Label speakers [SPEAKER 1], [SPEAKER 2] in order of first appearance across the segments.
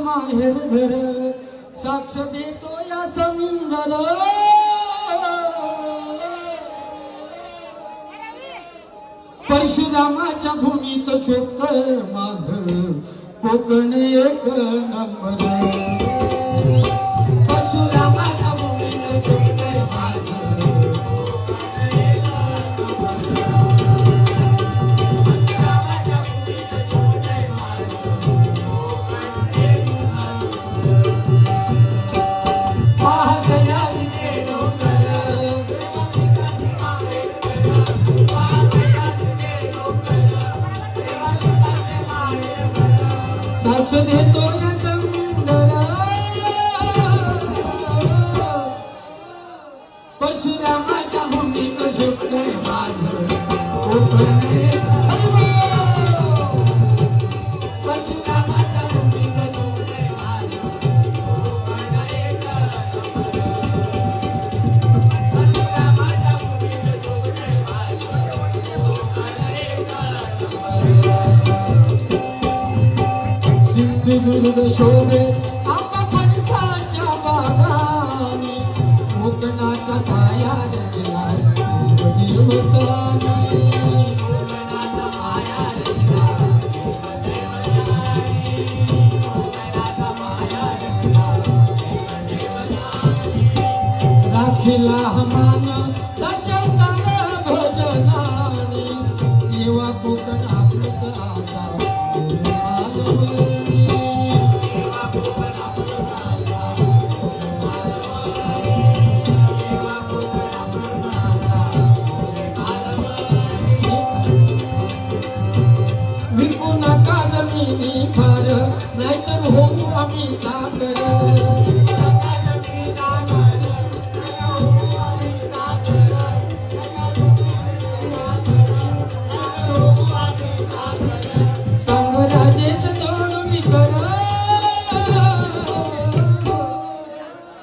[SPEAKER 1] माहेर घर साक्ष देतो या समुंदर परशुरामाच्या भूमीत शोकतय माझ कोकण एक नंबर परशुरामाच्या भूमीत शोकतय माझ साक्ष देतो या समुंदर परशुरामाच्या भूमीत शोकतय माझ कोकण परशुरामाच्या भूमीत शोकतय माझ सिंधुदुर्ग शोभे आंबा फणसाच्या बागानी कोकणाचा पाया रचला देवतानी राखीला हमान दशकार भोजनानी येवा कोकण आपलत आका विकू नका जमिनी फार नाहीतर होऊ आम्ही चाकर संगराजेच जोडून कर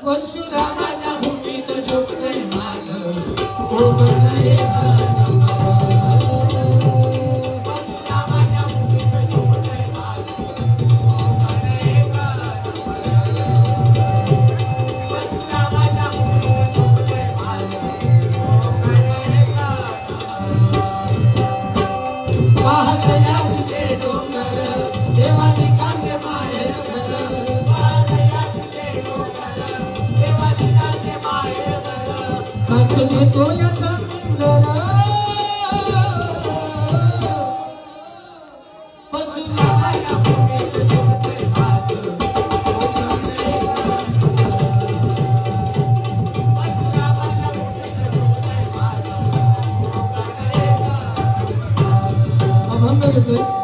[SPEAKER 1] परशुरामाच्या भूमीत शोकतय माझ कोकण एक पाहसया तुझे डोंगर देवानी कांगे माहेर घर साक्ष देतो या समुंदर परशुरामाच्या भूमीत शोकतय माझ अभंग येतोय